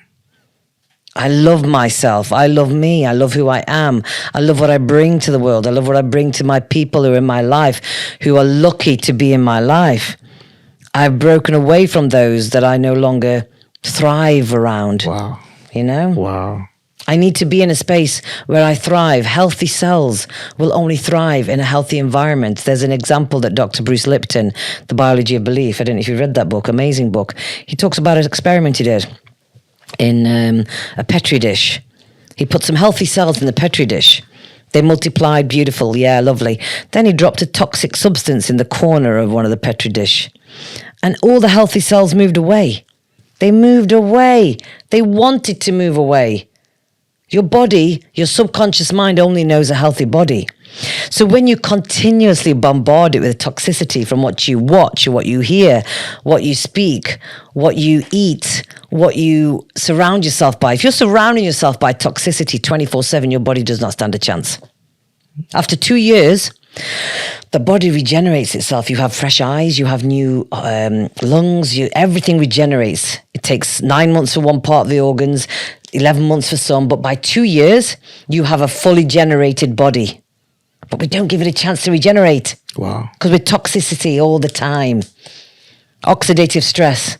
I love myself. I love me. I love who I am. I love what I bring to the world. I love what I bring to my people who are in my life, who are lucky to be in my life. I've broken away from those that I no longer thrive around. Wow. You know? Wow. I need to be in a space where I thrive. Healthy cells will only thrive in a healthy environment. There's an example that Dr. Bruce Lipton, The Biology of Belief, I don't know if you read that book, amazing book. He talks about an experiment he did in a Petri dish. He put some healthy cells in the Petri dish. They multiplied, beautiful, yeah, lovely. Then he dropped a toxic substance in the corner of one of the Petri dish. And all the healthy cells moved away. They moved away. They wanted to move away. Your body, your subconscious mind only knows a healthy body. So when you continuously bombard it with toxicity from what you watch, what you hear, what you speak, what you eat, what you surround yourself by, if you're surrounding yourself by toxicity 24/7, your body does not stand a chance. After 2 years, the body regenerates itself. You have fresh eyes, you have new lungs, everything regenerates. It takes 9 months for one part of the organs, 11 months for some, but by 2 years, you have a fully generated body. But we don't give it a chance to regenerate. Wow. Because we're toxicity all the time. Oxidative stress,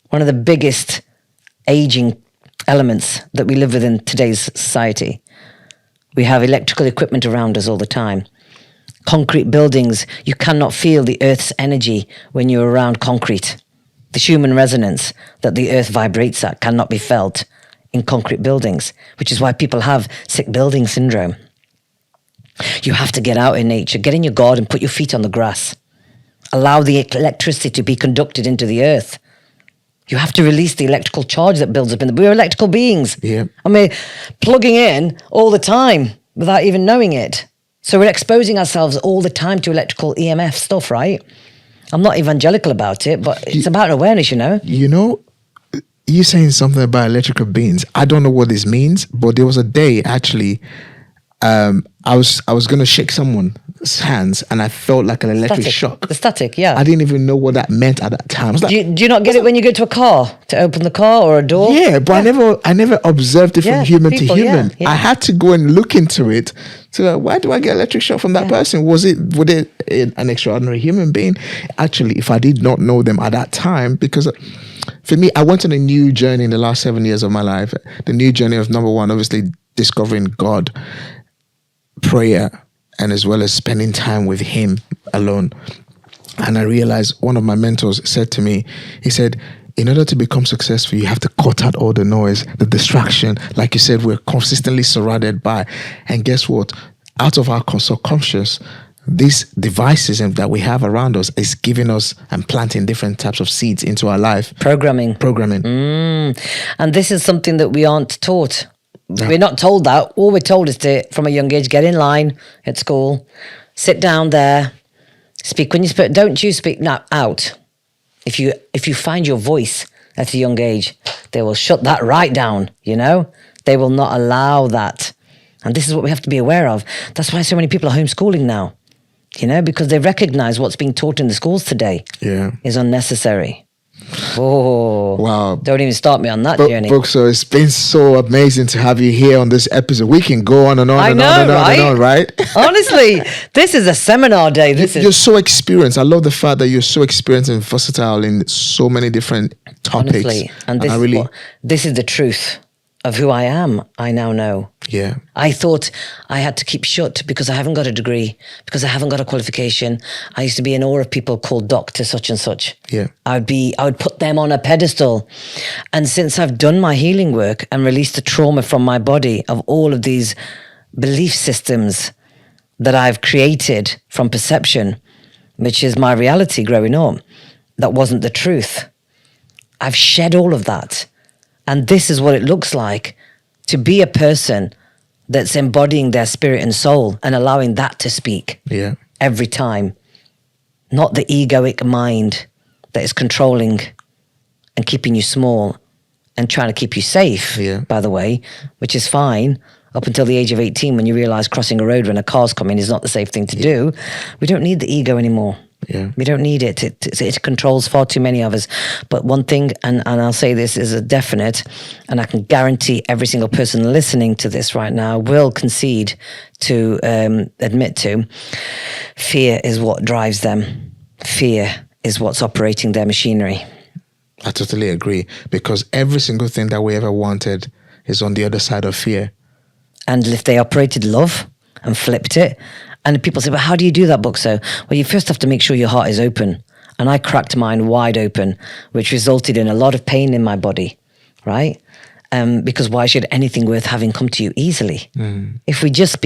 one of the biggest aging elements that we live with in today's society. We have electrical equipment around us all the time. Concrete buildings, you cannot feel the earth's energy when you're around concrete. The human resonance that the earth vibrates at cannot be felt in concrete buildings, which is why people have sick building syndrome. You have to get out in nature, get in your garden, put your feet on the grass. Allow the electricity to be conducted into the earth. You have to release the electrical charge that builds up in we're electrical beings. Yeah. I mean, plugging in all the time without even knowing it. So we're exposing ourselves all the time to electrical EMF stuff, right? I'm not evangelical about it, but it's about awareness, you know? You know, you're saying something about electrical beings. I don't know what this means, but there was a day actually, I was going to shake someone's hands and I felt like an electric shock. The static, yeah. I didn't even know what that meant at that time. I was like, do you not get it when you go to a car to open the car or a door? Yeah, but I never observed it from human to human. Yeah. I had to go and look into it. So why do I get electric shock from that person? Was it an extraordinary human being? Actually, if I did not know them at that time, because for me, I went on a new journey in the last 7 years of my life. The new journey of number one, obviously discovering God, prayer, and as well as spending time with Him alone. And I realized one of my mentors said to me, he said, in order to become successful, you have to cut out all the noise, the distraction. Like you said, we're consistently surrounded by. And guess what? Out of our subconscious, these devices that we have around us is giving us and planting different types of seeds into our life. Programming. And this is something that we aren't taught. No. We're not told that. All we're told is to, from a young age, get in line at school, sit down there, speak when you speak. Don't you speak out. If you find your voice at a young age, they will shut that right down, you know? They will not allow that. And this is what we have to be aware of. That's why so many people are homeschooling now, you know, because they recognize what's being taught in the schools today is unnecessary. Oh, wow. Don't even start me on that journey. Buckso, it's been so amazing to have you here on this episode. We can go on and on and on, right? Honestly, this is a seminar day. You're so experienced. I love the fact that you're so experienced and versatile in so many different topics. Honestly, and this is the truth of who I am. I now know. Yeah. I thought I had to keep shut because I haven't got a degree, because I haven't got a qualification. I used to be in awe of people called Dr. such and such. Yeah. I would put them on a pedestal. And since I've done my healing work and released the trauma from my body of all of these belief systems that I've created from perception, which is my reality growing up, that wasn't the truth. I've shed all of that. And this is what it looks like to be a person that's embodying their spirit and soul and allowing that to speak every time. Not the egoic mind that is controlling and keeping you small and trying to keep you safe, by the way, which is fine up until the age of 18 when you realize crossing a road when a car's coming is not the safe thing to do. We don't need the ego anymore. Yeah. We don't need it. It controls far too many of us. But one thing, and I'll say this is a definite, and I can guarantee every single person listening to this right now will concede to, admit to, fear is what drives them. Fear is what's operating their machinery. I totally agree, because every single thing that we ever wanted is on the other side of fear. And if they operated love and flipped it, and people say, well, how do you do that, Buckso? Well, you first have to make sure your heart is open. And I cracked mine wide open, which resulted in a lot of pain in my body, right? Because why should anything worth having come to you easily? If we just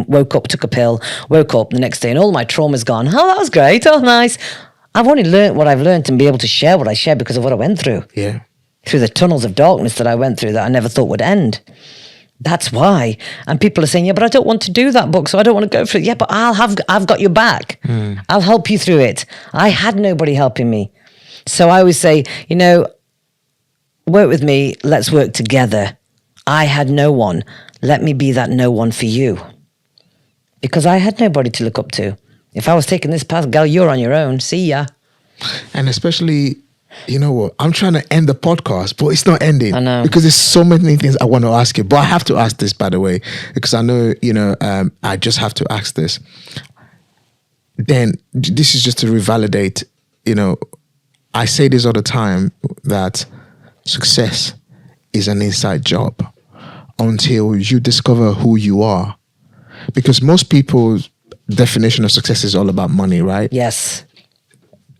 woke up, took a pill, woke up the next day and all my trauma's gone, oh, that was great, oh, nice. I've only learned what I've learned and be able to share what I share because of what I went through. Yeah. Through the tunnels of darkness that I went through that I never thought would end. That's why. And people are saying, yeah, but I don't want to do that book, so I don't want to go through it. Yeah, but I've got your back. I'll help you through it. I had nobody helping me. So I always say, you know, work with me, let's work together. I had no one. Let me be that no one for you. Because I had nobody to look up to. If I was taking this path, girl, you're on your own. See ya. And especially, you know what? I'm trying to end the podcast, but it's not ending. I know. Because there's so many things I want to ask you. But I have to ask this, by the way, because I know, you know, I just have to ask this. Then this is just to revalidate, you know, I say this all the time, that success is an inside job until you discover who you are. Because most people's definition of success is all about money, right? Yes.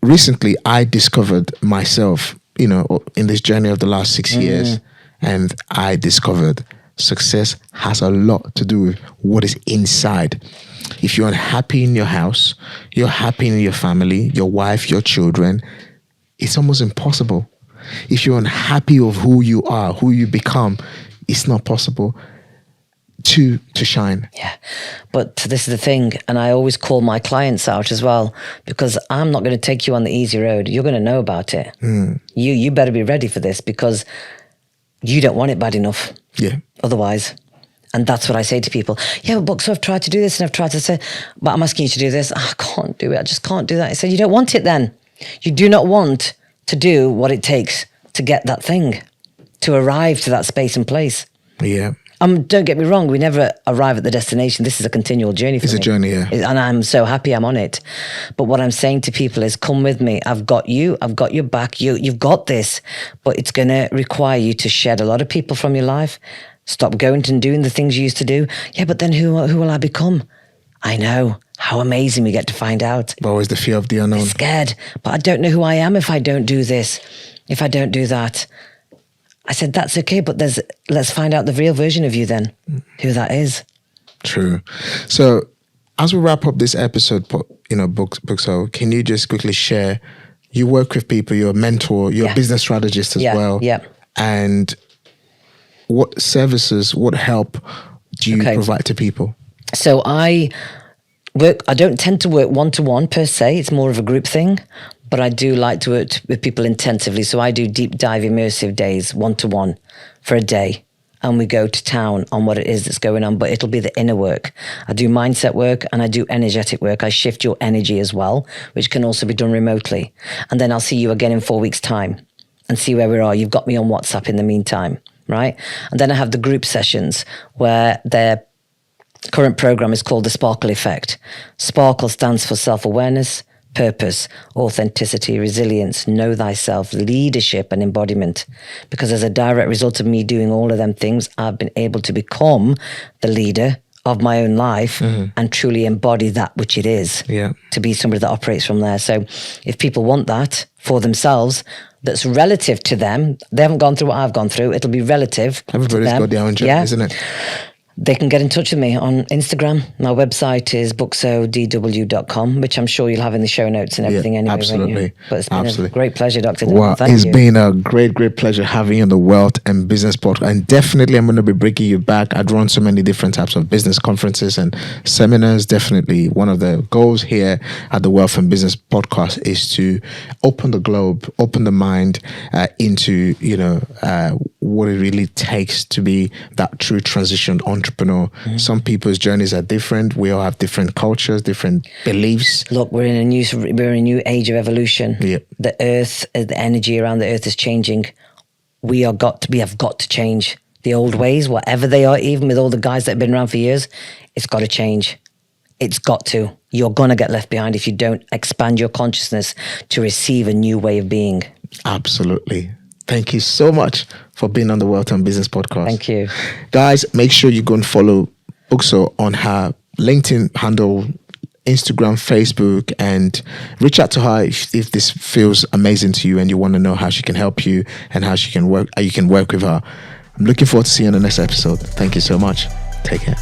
Recently, I discovered myself, you know, in this journey of the last 6 years, and I discovered success has a lot to do with what is inside. If you're unhappy in your house, you're happy in your family, your wife, your children, it's almost impossible. If you're unhappy of who you are, who you become, it's not possible to shine. Yeah. But this is the thing, and I always call my clients out as well, because I'm not going to take you on the easy road. You're going to know about it. You better be ready for this, because you don't want it bad enough. Yeah. Otherwise. And that's what I say to people. Yeah, but so I've tried to do this and I've tried to say, but I'm asking you to do this. I can't do it. I just can't do that. I said, you don't want it then. You do not want to do what it takes to get that thing, to arrive to that space and place. Yeah. Don't get me wrong, we never arrive at the destination. This is a continual journey for me. It's a journey, yeah. And I'm so happy I'm on it. But what I'm saying to people is, come with me. I've got you. I've got your back. You've got this. But it's going to require you to shed a lot of people from your life. Stop going and doing the things you used to do. Yeah, but then who will I become? I know. How amazing we get to find out. But always the fear of the unknown. Scared, but I don't know who I am if I don't do this, if I don't do that. I said, that's okay, but let's find out the real version of you then, who that is. True. So as we wrap up this episode, Buckso, can you just quickly share, you work with people, you're a mentor, you're a business strategist as well. Yeah. And what services, what help do you provide to people? So I don't tend to work one-to-one per se. It's more of a group thing, but I do like to work with people intensively. So I do deep dive immersive days, one-to-one for a day. And we go to town on what it is that's going on, but it'll be the inner work. I do mindset work and I do energetic work. I shift your energy as well, which can also be done remotely. And then I'll see you again in 4 weeks' time and see where we are. You've got me on WhatsApp in the meantime, right? And then I have the group sessions where their current program is called the Sparkle Effect. Sparkle stands for self-awareness, purpose, authenticity, resilience, know thyself, leadership, and embodiment. Because as a direct result of me doing all of them things, I've been able to become the leader of my own life and truly embody that which it is to be somebody that operates from there. So if people want that for themselves, that's relative to them, they haven't gone through what I've gone through, it'll be relative. Everybody's got their own journey, isn't it? They can get in touch with me on Instagram. My website is bucksodw.com, which I'm sure you'll have in the show notes and everything anyway. Absolutely. But it's been a great pleasure, Dr. Daniel. Well, it's been a great pleasure having you on the Wealth and Business Podcast. And definitely I'm going to be bringing you back. I'd run so many different types of business conferences and seminars. Definitely one of the goals here at the Wealth and Business Podcast is to open the globe, open the mind into, what it really takes to be that true transition entrepreneur. Some people's journeys are different. We all have different cultures, different beliefs. Look, we're in a new age of evolution. The earth, the energy around the earth is changing. We have got to change the old ways, whatever they are. Even with all the guys that have been around for years, it's got to change. It's got to. You're gonna get left behind if you don't expand your consciousness to receive a new way of being. Absolutely. Thank you so much for being on the Wealth and Business Podcast. Thank you. Guys, make sure you go and follow Buckso on her LinkedIn handle, Instagram, Facebook, and reach out to her if this feels amazing to you and you want to know how she can help you and how you can work with her. I'm looking forward to seeing you on the next episode. Thank you so much. Take care.